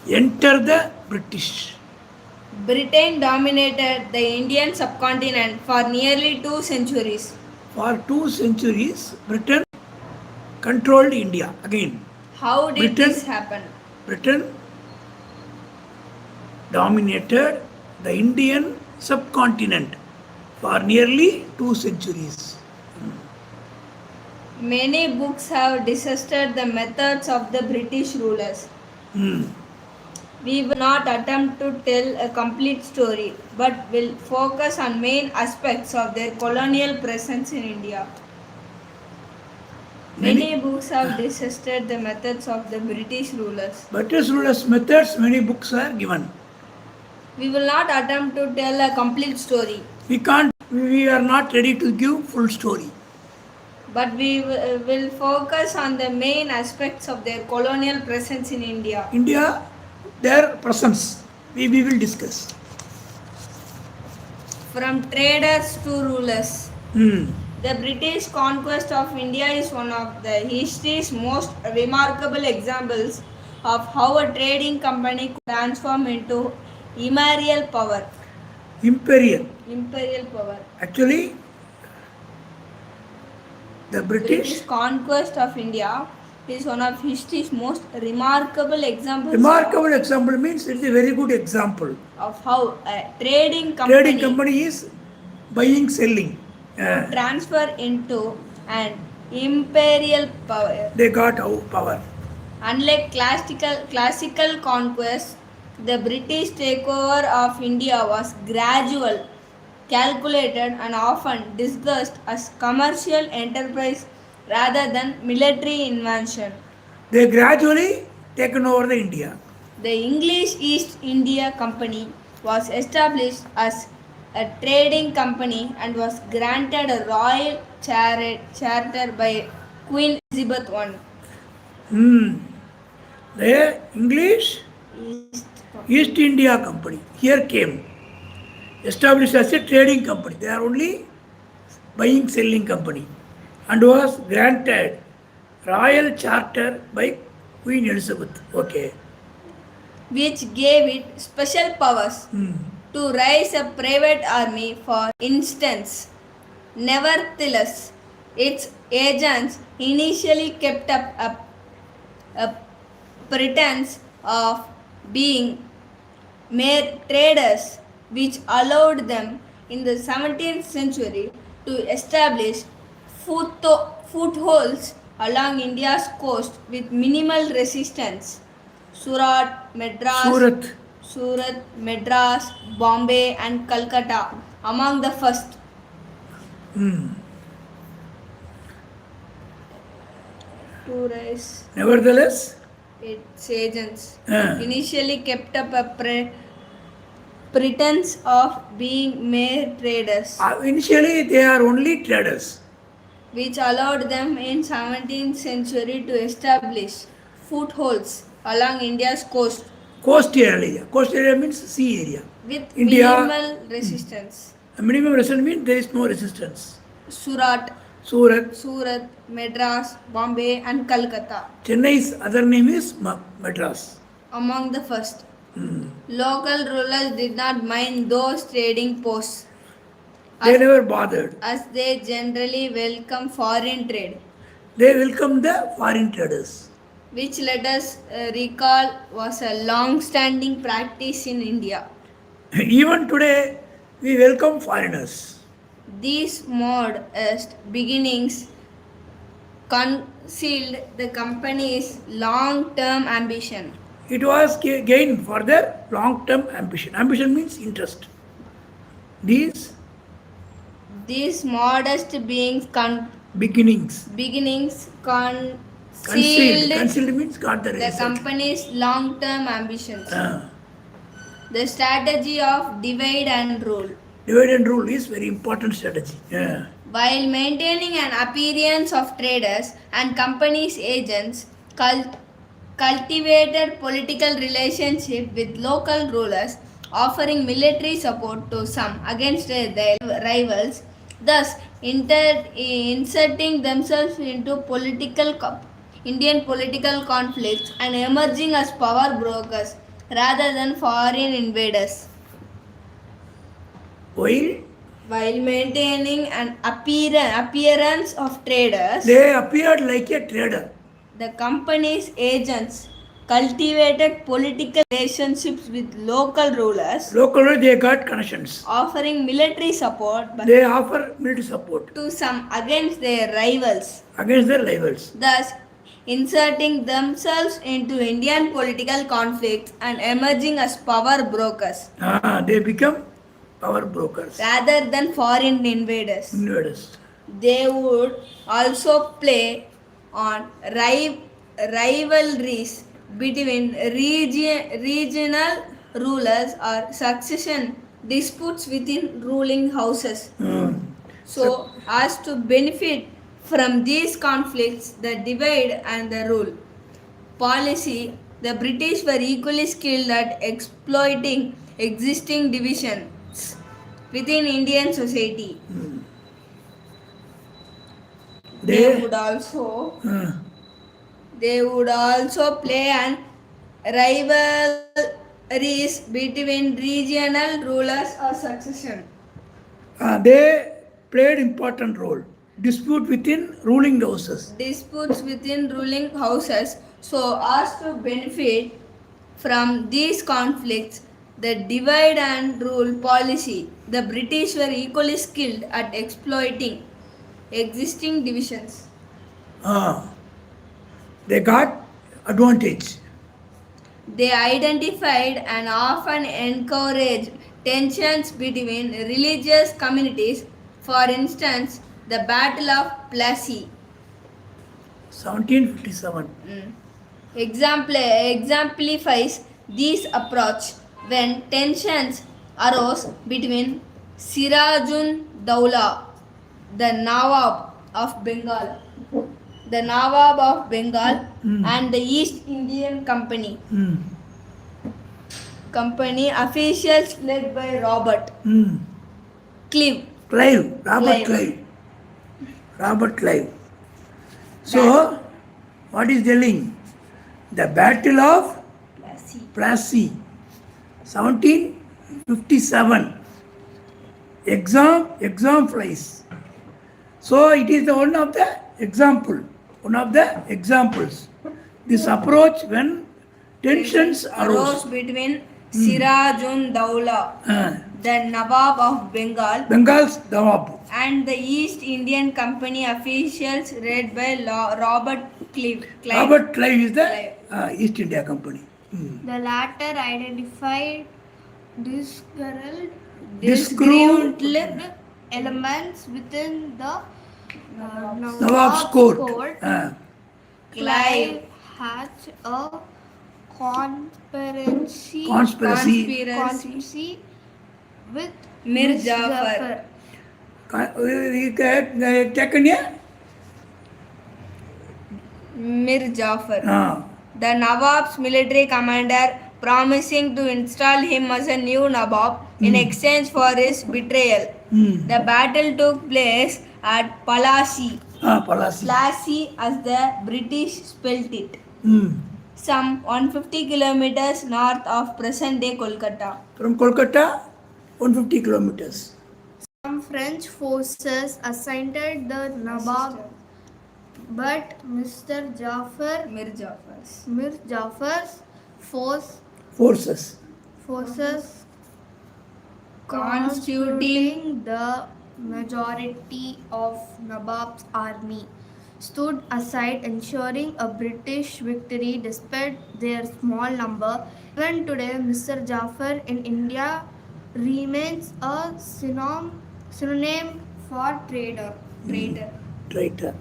Enter the British. Britain dominated the Indian subcontinent for nearly 2 centuries. For 2 centuries, Britain controlled India. Again, How did this Britain, happen? Britain dominated the Indian subcontinent for nearly 2 centuries. Many books have discussed the methods of the British rulers. We will not attempt to tell a complete story, but will focus on main aspects of their colonial presence in India. Many books have discussed the methods of the British rulers. British rulers' methods, many books are given. We will not attempt to tell a complete story, We are not ready to give full story. but we will focus on the main aspects of their colonial presence in India. India, their presence, we will discuss. From traders to rulers. The British conquest of India is one of the history's most remarkable examples of how a trading company could transform into imperial power. Imperial. Imperial power. Actually, the British conquest of India is one of history's most remarkable examples. Remarkable example means it is a very good example of how a trading company is buying, selling. Could transfer into an imperial power. They got power. Unlike classical conquest, the British takeover of India was gradual, calculated, and often discussed as commercial enterprise rather than military invasion. They gradually taken over the India. The English East India Company was established as a trading company and was granted a royal charter by Queen Elizabeth I. The English East India Company here came, established as a trading company. They are only buying, selling company, and was granted royal charter by Queen Elizabeth. Okay. Which gave it special powers to raise a private army, for instance. Nevertheless, its agents initially kept up a pretense of being mere traders, which allowed them in the 17th century to establish footholds along India's coast with minimal resistance. Surat, Madras, Bombay, and Calcutta among the first. To rise. Nevertheless, Its agents initially kept up a pretense of being mere traders, initially they are only traders, which allowed them in 17th century to establish footholds along India's coast. Coast area. Coast area means sea area. With India, minimal resistance. Minimum resistance means there is no resistance. Surat, Madras, Bombay, and Calcutta. Chennai's other name is Madras. Among the first. Local rulers did not mind those trading posts. They never bothered. As they generally welcome foreign trade. They welcome the foreign traders. Which let us recall was a long-standing practice in India. Even today, we welcome foreigners. These modest beginnings concealed the company's long-term ambition. It was gain for their long-term ambition. Ambition means interest. These modest beginnings concealed means got the company's long-term ambitions. The strategy of divide and rule. Divide and rule is very important strategy. While maintaining an appearance of traders and companies' agents, cultivated political relationship with local rulers, offering military support to some against their rivals, thus inserting themselves into Indian political conflicts and emerging as power brokers rather than foreign invaders. While maintaining an appearance of traders, they appeared like a trader. the company's agents cultivated political relationships with local rulers, Locally, they got connections. offering military support They offer military support to some against their rivals, against their rivals. thus inserting themselves into Indian political conflicts and emerging as power brokers They become power brokers, rather than foreign invaders. invaders. They would also play on rivalries between regional rulers or succession disputes within ruling houses. So, as to benefit from these conflicts, the divide and the rule policy, the British were equally skilled at exploiting existing divisions within Indian society. They would also play an rivalries between regional rulers or succession. They played important role. Dispute within ruling houses. Disputes within ruling houses. So as to benefit from these conflicts, the divide and rule policy, the British were equally skilled at exploiting existing divisions. They got advantage. They identified and often encouraged tensions between religious communities. For instance, the Battle of Plassey 1757. exemplifies this approach when tensions arose between Sirajun Dowla, the Nawab of Bengal, and the East Indian Company. Company officials led by Robert Clive. Robert Clive. So, what is telling? The Battle of Plassey, 1757. Exam flies. So, it is the one of the examples. This approach when tensions arose between Sirajun Dowla, the Nawab of Bengal's Nawab, and the East Indian Company officials led by Robert Clive. Robert Clive is the East India Company. The latter identified disgruntled elements within the Nawab's court. Clive hatched a conspiracy with Mir Jafar. Taken here? Mir Jafar, the Nawab's military commander, promising to install him as a new Nawab in exchange for his betrayal. The battle took place at Plassey. Plassey, as the British spelt it. Some 150 kilometers north of present-day Kolkata. From Kolkata, 150 kilometers. Some French forces assaulted the Nawab, but Mir Jafar's forces constituting the majority of Nawab's army stood aside, ensuring a British victory despite their small number. Even today, Mr. Jafar in India remains a synonym for traitor. Traitor.